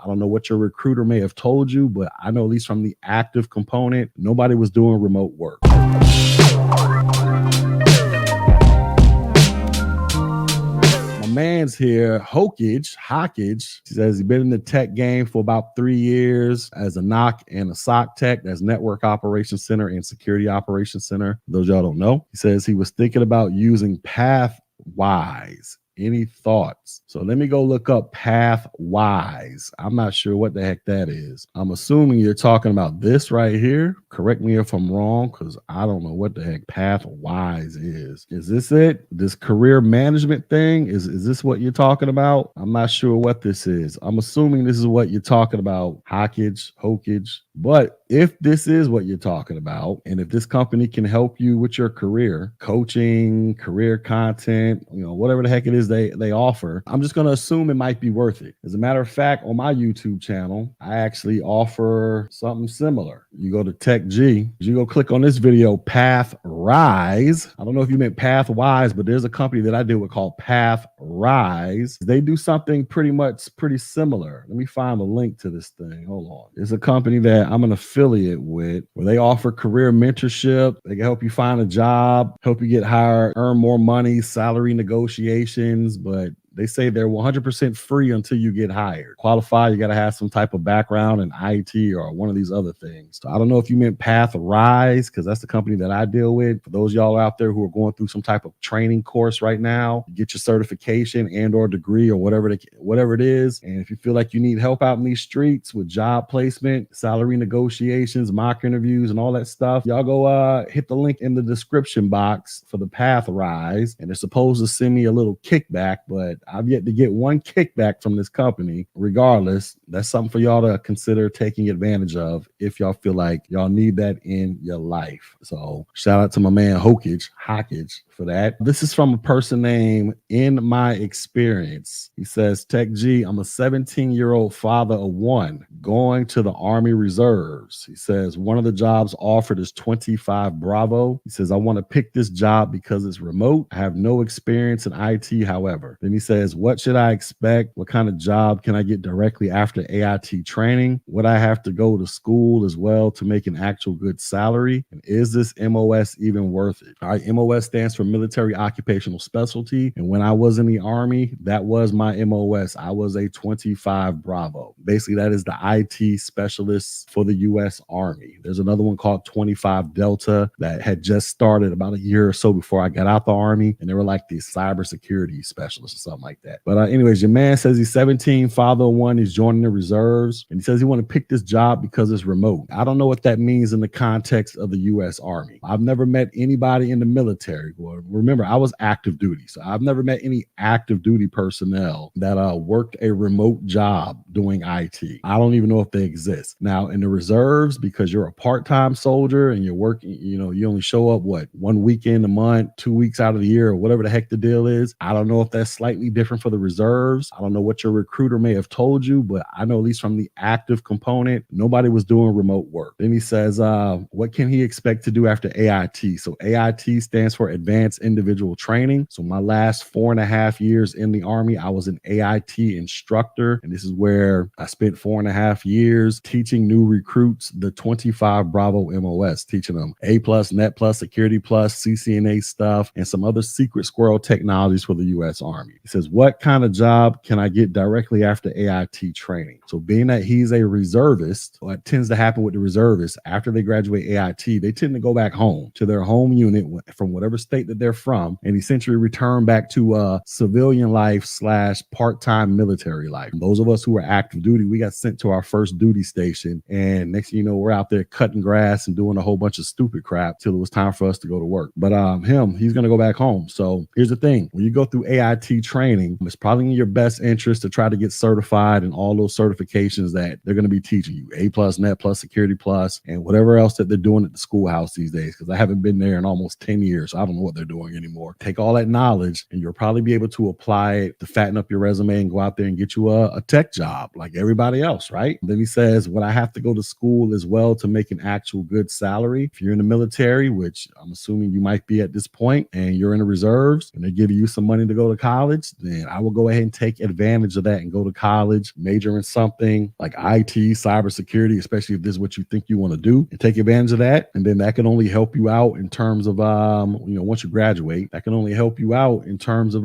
I don't know what your recruiter may have told you, but I know at least from the active component, nobody was doing remote work. Man's here, Hokage. He says he's been in the tech game for about 3 years as a NOC and a SOC tech. That's Network Operations Center and Security Operations Center. Those y'all don't know. He says he was thinking about using Pathwise. Any thoughts? So let me go look up Pathwise. I'm not sure what the heck that is. I'm assuming you're talking about this right here. Correct me if I'm wrong, because I don't know what the heck Pathwise is. Is this it? This career management thing? Is this what you're talking about? I'm not sure what this is. I'm assuming this is what you're talking about, Hokage. But if this is what you're talking about, and if this company can help you with your career, coaching, career content, whatever the heck it is they offer, I'm just going to assume it might be worth it. As a matter of fact, on my YouTube channel, I actually offer something similar. You go to TechG, you go click on this video, Pathrise. I don't know if you meant Pathwise, but there's a company that I deal with called Pathrise. They do something pretty similar. Let me find a link to this thing. Hold on. It's a company that I'm an affiliate with where they offer career mentorship. They can help you find a job, help you get hired, earn more money, salary negotiations, but they say they're 100% free until you get hired. Qualify, you got to have some type of background in IT or one of these other things. So I don't know if you meant Pathrise, because that's the company that I deal with. For those y'all out there who are going through some type of training course right now, get your certification and or degree or whatever it is. And if you feel like you need help out in these streets with job placement, salary negotiations, mock interviews, and all that stuff, y'all go hit the link in the description box for the Pathrise. And they're supposed to send me a little kickback, but I've yet to get one kickback from this company. Regardless, that's something for y'all to consider taking advantage of if y'all feel like y'all need that in your life. So shout out to my man Hokage for that. This is from a person named In My Experience. He says, Tech G, I'm a 17-year-old father of one going to the Army Reserves. He says, one of the jobs offered is 25 Bravo. He says, I want to pick this job because it's remote. I have no experience in IT, however. Then he says, what should I expect? What kind of job can I get directly after AIT training? Would I have to go to school as well to make an actual good salary? And is this MOS even worth it? All right, MOS stands for Military Occupational Specialty. And when I was in the Army, that was my MOS. I was a 25 Bravo. Basically, that is the IT specialist for the U.S. Army. There's another one called 25 Delta that had just started about a year or so before I got out the Army. And they were like the cybersecurity specialists or something like that. But anyways, your man says he's 17, father of one, he's joining the reserves. And he says he want to pick this job because it's remote. I don't know what that means in the context of the U.S. Army. I've never met anybody in the military. Well, remember, I was active duty. So I've never met any active duty personnel that worked a remote job doing IT. I don't even know if they exist. Now, in the reserves, because you're a part-time soldier and you're working, you only show up, 1 weekend a month, 2 weeks out of the year, or whatever the heck the deal is. I don't know if that's slightly different for the reserves. I don't know what your recruiter may have told you, but I know at least from the active component, nobody was doing remote work. Then he says, what can he expect to do after AIT? So AIT stands for Advanced Individual Training. So my last 4.5 years in the Army, I was an AIT instructor. And this is where I spent 4.5 years teaching new recruits the 25 Bravo MOS, teaching them A+, Net+, Security+, CCNA stuff, and some other secret squirrel technologies for the U.S. Army. He says, what kind of job can I get directly after AIT training? So being that he's a reservist, what tends to happen with the reservists, after they graduate AIT, they tend to go back home to their home unit from whatever state that they're from and essentially return back to civilian life / part-time military life. And those of us who are active duty, we got sent to our first duty station, and next thing you know, we're out there cutting grass and doing a whole bunch of stupid crap till it was time for us to go to work. But he's going to go back home. So here's the thing. When you go through AIT training, it's probably in your best interest to try to get certified in all those certifications that they're going to be teaching you. A+, Net+, Security+, and whatever else that they're doing at the schoolhouse these days, because I haven't been there in almost 10 years. So I don't know what they're doing anymore. Take all that knowledge and you'll probably be able to apply it to fatten up your resume and go out there and get you a tech job like everybody else, right? right? Then he says, would I have to go to school as well to make an actual good salary? If you're in the military, which I'm assuming you might be at this point, and you're in the reserves and they're giving you some money to go to college, then I will go ahead and take advantage of that and go to college, major in something like IT, cybersecurity, especially if this is what you think you want to do, and take advantage of that. And then that can only help you out in terms of, once you graduate, that can only help you out in terms of,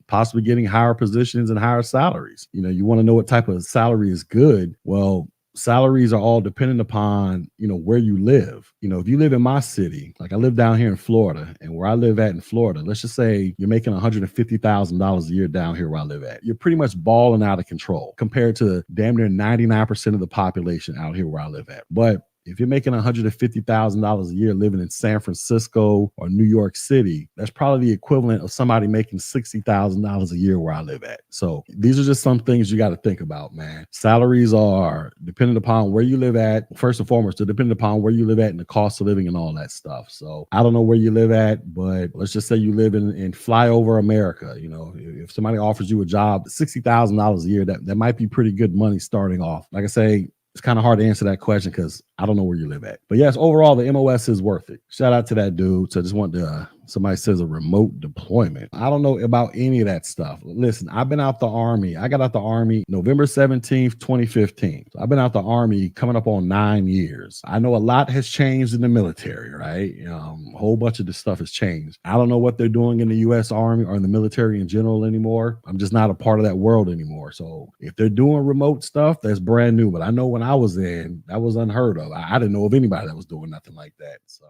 possibly getting higher positions and higher salaries. You want to know what type of salary is good. Well, salaries are all dependent upon, where you live. If you live in my city, like I live down here in Florida, and where I live at in Florida, let's just say you're making $150,000 a year down here where I live at. You're pretty much balling out of control compared to damn near 99% of the population out here where I live at. But if you're making $150,000 a year living in San Francisco or New York City, that's probably the equivalent of somebody making $60,000 a year where I live at. So these are just some things you got to think about, man. Salaries are dependent upon where you live at. First and foremost, they're dependent upon where you live at and the cost of living and all that stuff. So I don't know where you live at, but let's just say you live in flyover America. If somebody offers you a job, $60,000 a year, that might be pretty good money starting off. Like I say, it's kind of hard to answer that question because I don't know where you live at. But yes, overall, the MOS is worth it. Shout out to that dude. So I just want to, somebody says a remote deployment. I don't know about any of that stuff. Listen, I've been out the Army. I got out the Army November 17th, 2015. So I've been out the Army coming up on 9 years. I know a lot has changed in the military, right? A whole bunch of this stuff has changed. I don't know what they're doing in the U.S. Army or in the military in general anymore. I'm just not a part of that world anymore. So if they're doing remote stuff, that's brand new. But I know when I was in, that was unheard of. I didn't know of anybody that was doing nothing like that. So